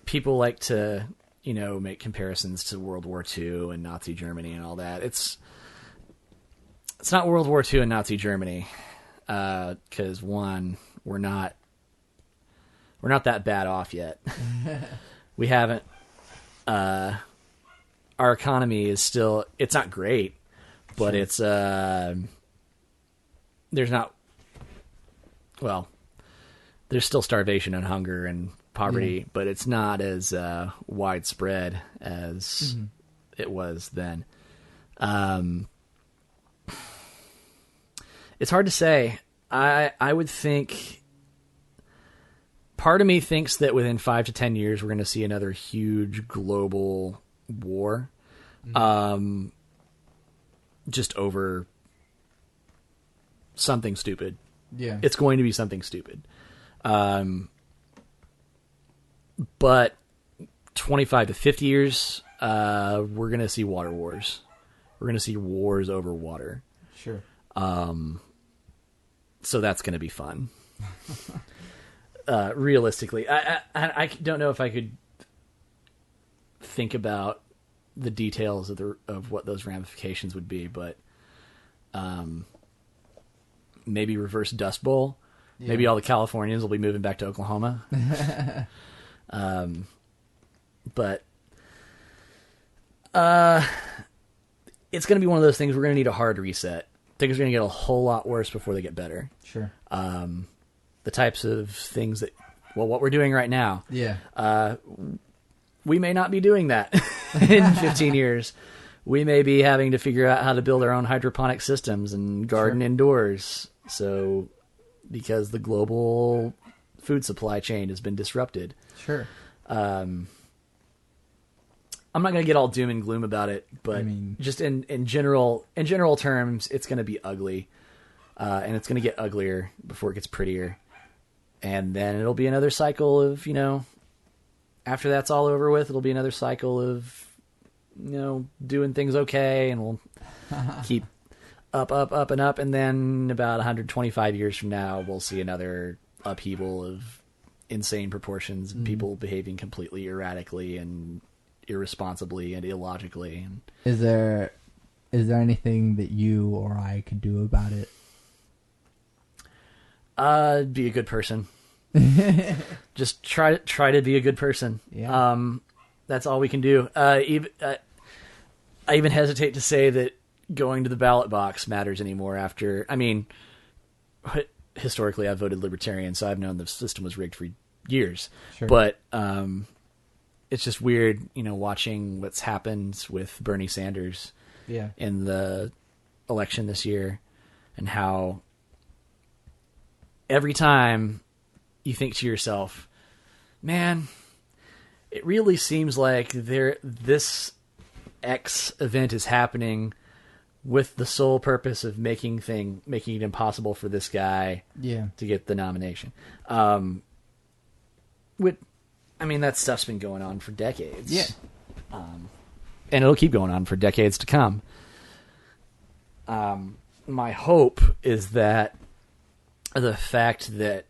People like to, make comparisons to World War II and Nazi Germany and all that. It's not World War II and Nazi Germany, because one, we're not that bad off yet. We haven't. Our economy is still. It's not great, but it's. There's not. Well, there's still starvation and hunger and poverty, but it's not as widespread as it was then. It's hard to say. I would think. Part of me thinks that within 5 to 10 years we're going to see another huge global war, just over something stupid. Yeah, it's going to be something stupid. But 25 to 50 years, we're going to see water wars. We're going to see wars over water. Sure. So that's going to be fun. Realistically, I don't know if I could think about the details of what those ramifications would be, but maybe reverse Dust Bowl. Yeah. Maybe all the Californians will be moving back to Oklahoma. But it's going to be one of those things we're going to need a hard reset. Things are going to get a whole lot worse before they get better. Sure. The types of things that, what we're doing right now. Yeah. We may not be doing that in 15 years. We may be having to figure out how to build our own hydroponic systems and garden indoors. So, because the global food supply chain has been disrupted. Sure. I'm not going to get all doom and gloom about it, but just in general terms, it's going to be ugly. And it's going to get uglier before it gets prettier. And then it'll be another cycle of, after that's all over with, it'll be another cycle of, doing things okay. And we'll keep up, and up. And then about 125 years from now, we'll see another upheaval of insane proportions, people behaving completely erratically and irresponsibly and illogically. And Is there anything that you or I could do about it? Be a good person. Just try to be a good person. Yeah. That's all we can do. I even hesitate to say that going to the ballot box matters anymore after, historically I've voted libertarian, so I've known the system was rigged for years. Sure. But, it's just weird, watching what's happened with Bernie Sanders in the election this year, and how every time you think to yourself, man, it really seems like this X event is happening with the sole purpose of making it impossible for this guy to get the nomination. That stuff's been going on for decades. Yeah. And it'll keep going on for decades to come. My hope is that the fact that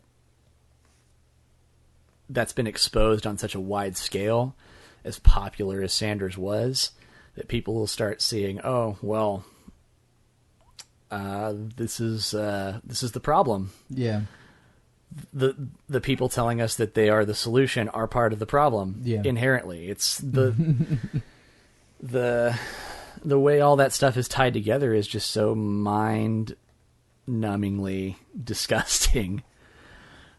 that's been exposed on such a wide scale, as popular as Sanders was, that people will start seeing, oh, well, this is the problem. Yeah. The people telling us that they are the solution are part of the problem inherently. It's the way all that stuff is tied together is just so mind-numbingly disgusting.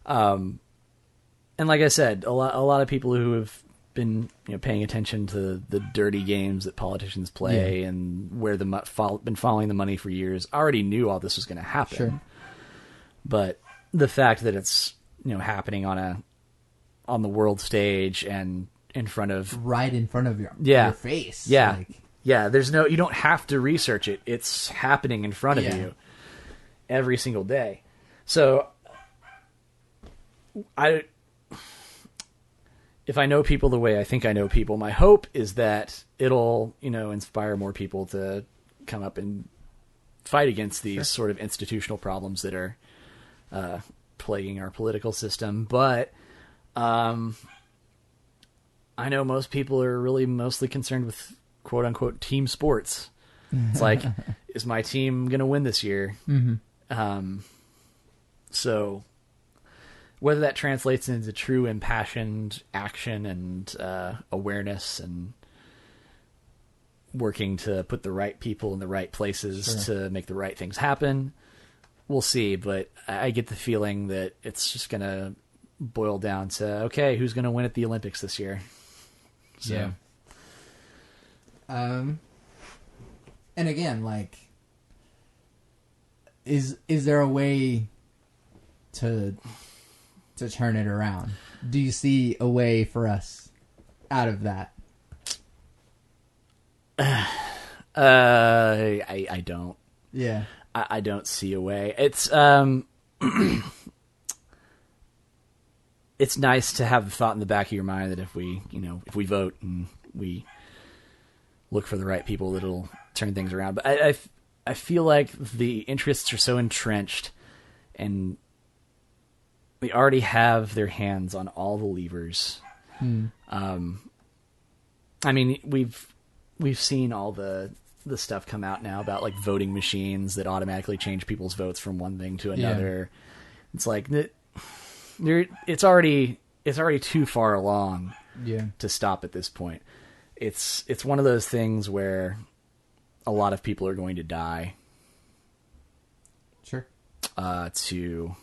And like I said, a lot of people who have been paying attention to the dirty games that politicians play and where been following the money for years already knew all this was going to happen. Sure. But the fact that it's happening on the world stage and right in front of your face. Yeah. There's you don't have to research it. It's happening in front of you every single day. So if I know people the way I think I know people, my hope is that it'll, inspire more people to come up and fight against these sort of institutional problems that are plaguing our political system. But I know most people are really mostly concerned with quote unquote team sports. It's like, is my team going to win this year? Mm-hmm. So whether that translates into true impassioned action and awareness and working to put the right people in the right places to make the right things happen, we'll see. But I get the feeling that it's just going to boil down to, okay, who's going to win at the Olympics this year? So. Yeah. And again, like, is there a way to turn it around? Do you see a way for us out of that? I don't. Yeah. I don't see a way. It's it's nice to have the thought in the back of your mind that if we vote and we look for the right people, that'll turn things around. But I feel like the interests are so entrenched, and they already have their hands on all the levers. I mean, we've seen all the stuff come out now about like voting machines that automatically change people's votes from one thing to another. Yeah. It's like it's already too far along to stop at this point. It's one of those things where a lot of people are going to die. Sure. To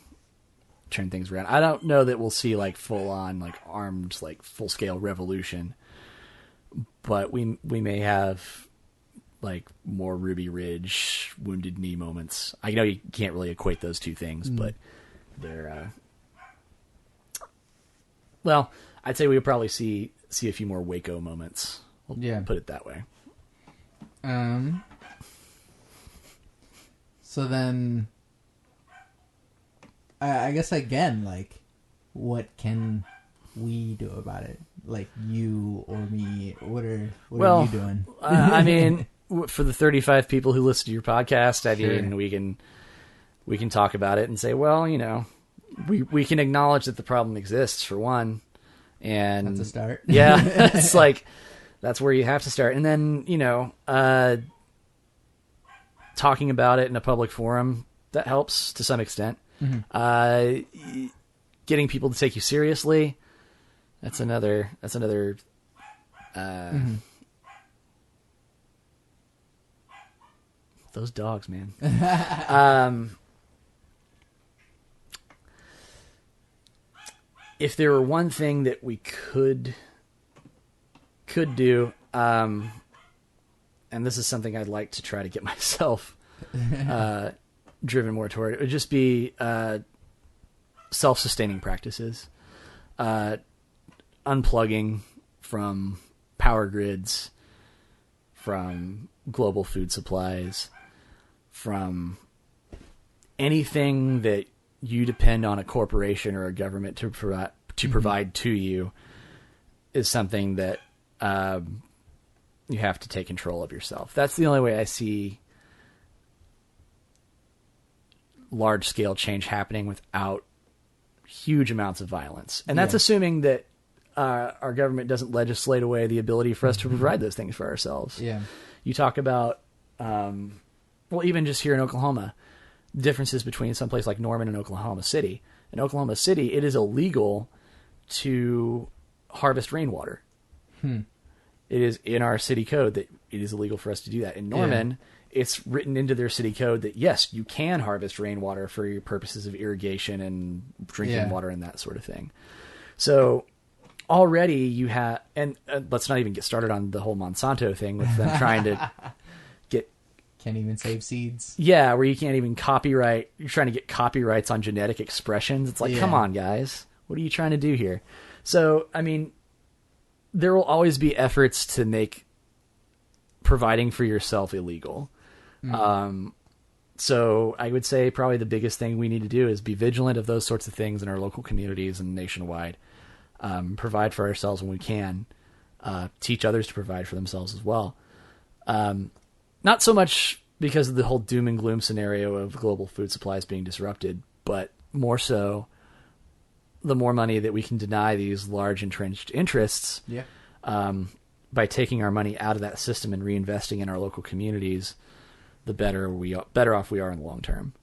turn things around. I don't know that we'll see like full on like armed like full scale revolution, but we may have like more Ruby Ridge Wounded Knee moments. I know you can't really equate those two things, but they're well, I'd say we would probably see a few more Waco moments. We'll put it that way. So then, I guess again, like, what can we do about it? Like you or me? What are you doing? I mean, for the 35 people who listen to your podcast, I mean, we can talk about it and say, well, we can acknowledge that the problem exists for one, and that's a start. Yeah, it's like that's where you have to start, and then talking about it in a public forum that helps to some extent. Mm-hmm. Getting people to take you seriously, that's another. Those dogs, man. If there were one thing that we could do, and this is something I'd like to try to get myself driven more toward, it would just be self-sustaining practices, unplugging from power grids, from global food supplies, from anything that you depend on a corporation or a government to provide to you, is something that you have to take control of yourself. That's the only way I see large-scale change happening without huge amounts of violence. And that's assuming that our government doesn't legislate away the ability for us to provide those things for ourselves. Yeah. You talk about, even just here in Oklahoma, differences between some place like Norman and Oklahoma City. In Oklahoma City, it is illegal to harvest rainwater. It is in our city code that it is illegal for us to do that. In Norman, it's written into their city code that, yes, you can harvest rainwater for your purposes of irrigation and drinking water and that sort of thing. So already you have, and let's not even get started on the whole Monsanto thing with them trying to can't even save seeds. Yeah, where you can't even copyright. You're trying to get copyrights on genetic expressions. It's like, come on, guys. What are you trying to do here? So, I mean, there will always be efforts to make providing for yourself illegal. So I would say probably the biggest thing we need to do is be vigilant of those sorts of things in our local communities and nationwide. provide for ourselves when we can, teach others to provide for themselves as well. Not so much because of the whole doom and gloom scenario of global food supplies being disrupted, but more so the more money that we can deny these large entrenched interests, by taking our money out of that system and reinvesting in our local communities, the better off we are in the long term.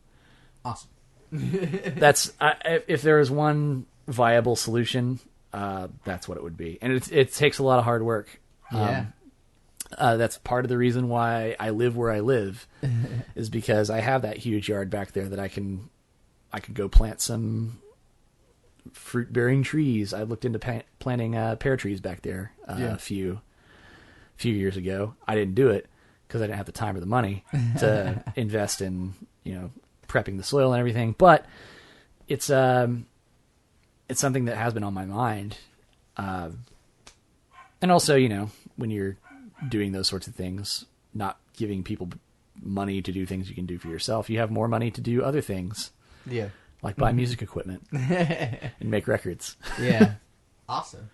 Awesome. That's if there is one viable solution, that's what it would be, and it takes a lot of hard work. That's part of the reason why I live where I live, is because I have that huge yard back there that I could go plant some fruit-bearing trees. I looked into planting pear trees back there a few years ago. I didn't do it because I didn't have the time or the money to invest in, prepping the soil and everything. But it's something that has been on my mind. And also, when you're doing those sorts of things, not giving people money to do things you can do for yourself, you have more money to do other things. Yeah. Like buy music equipment and make records. Yeah. Awesome.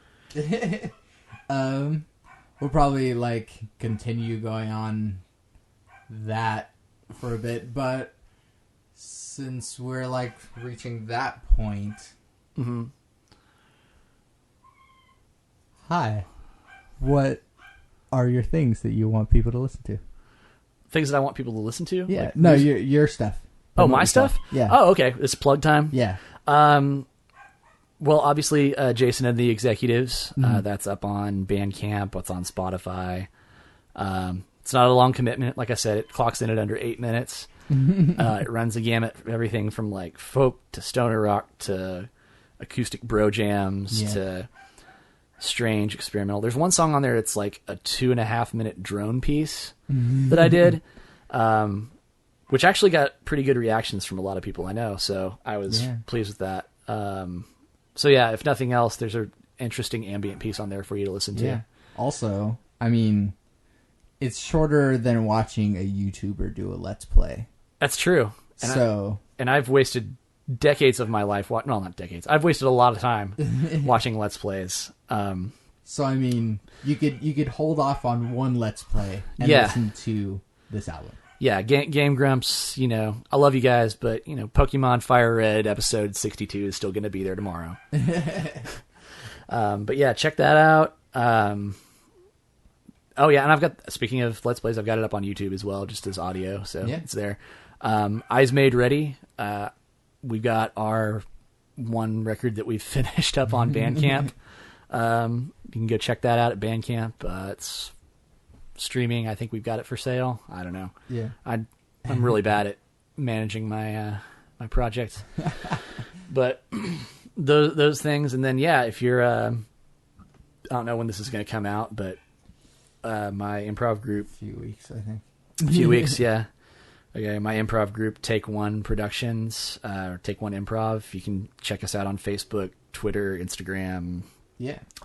We'll probably continue going on that for a bit, but since we're reaching that point, hi, what are your things that you want people to listen to? Things that I want people to listen to? Yeah. Your stuff. Oh, my stuff? Yeah. Oh, okay. It's plug time? Yeah. Well, obviously, Jason and the Executives, that's up on Bandcamp, it's on Spotify. It's not a long commitment. Like I said, it clocks in at under 8 minutes. It runs the gamut from everything from folk to stoner rock to acoustic bro jams to strange experimental. There's one song on there that's a 2.5 minute drone piece that I did. Which actually got pretty good reactions from a lot of people I know, so I was pleased with that. So yeah, if nothing else, there's an interesting ambient piece on there for you to listen to. Yeah. Also, it's shorter than watching a YouTuber do a Let's Play. That's true. And I've wasted decades of my life. Not decades. I've wasted a lot of time watching Let's Plays. So you could hold off on one Let's Play and listen to this album. Yeah, Game Grumps, I love you guys, but, Pokemon Fire Red episode 62 is still going to be there tomorrow. But yeah, check that out. Oh yeah, and speaking of Let's Plays, I've got it up on YouTube as well, just as audio, so it's there. Eyes Made Ready. We've got our one record that we've finished up on Bandcamp. You can go check that out at Bandcamp. It's streaming. I think we've got it for sale. I don't know. Yeah. I'm really bad at managing my my projects. But those things, and then if you're I don't know when this is going to come out, but my improv group, a few weeks, I think. A few weeks, yeah. Okay, my improv group, Take One Productions, or Take One Improv. You can check us out on Facebook, Twitter, Instagram,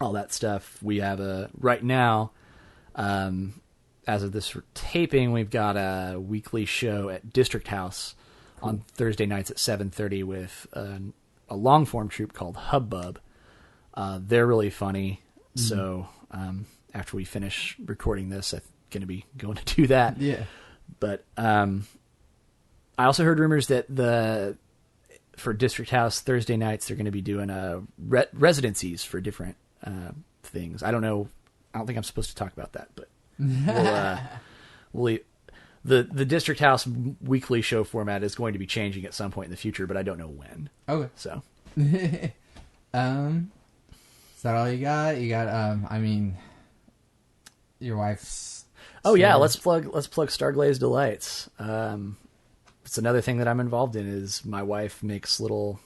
all that stuff. We have right now, as of this taping, we've got a weekly show at District House on Thursday nights at 7:30 with a long-form troupe called Hubbub. They're really funny, so after we finish recording this, I'm going to be going to do that. Yeah. But I also heard rumors that for District House Thursday nights, they're going to be doing residencies for different things. I don't know. I don't think I'm supposed to talk about that, but the District House weekly show format is going to be changing at some point in the future, but I don't know when. Okay. So, is that all you got? You got, your wife's. Oh yeah, let's plug Starglaze Delights. It's another thing that I'm involved in. Is my wife makes little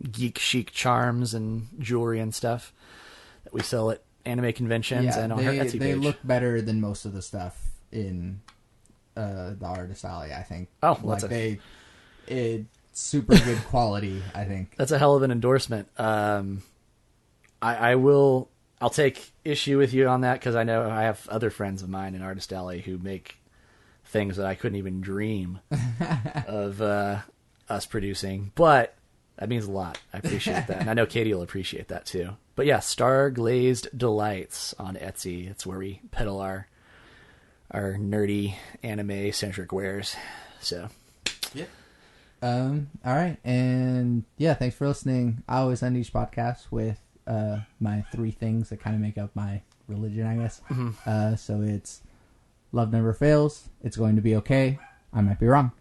geek chic charms and jewelry and stuff that we sell at anime conventions and on her Etsy page. They look better than most of the stuff in the Artist Alley, I think. Oh, it's super good quality, I think. That's a hell of an endorsement. I'll take issue with you on that because I know I have other friends of mine in Artist Alley who make things that I couldn't even dream of us producing. But That means a lot. I appreciate that. And I know Katie will appreciate that too. But yeah, Star Glazed Delights on Etsy. It's where we peddle our nerdy anime centric wares. So yeah. All right. And yeah, thanks for listening. I always end each podcast with my 3 things that kind of make up my religion, I guess. So it's love never fails. It's going to be okay. I might be wrong.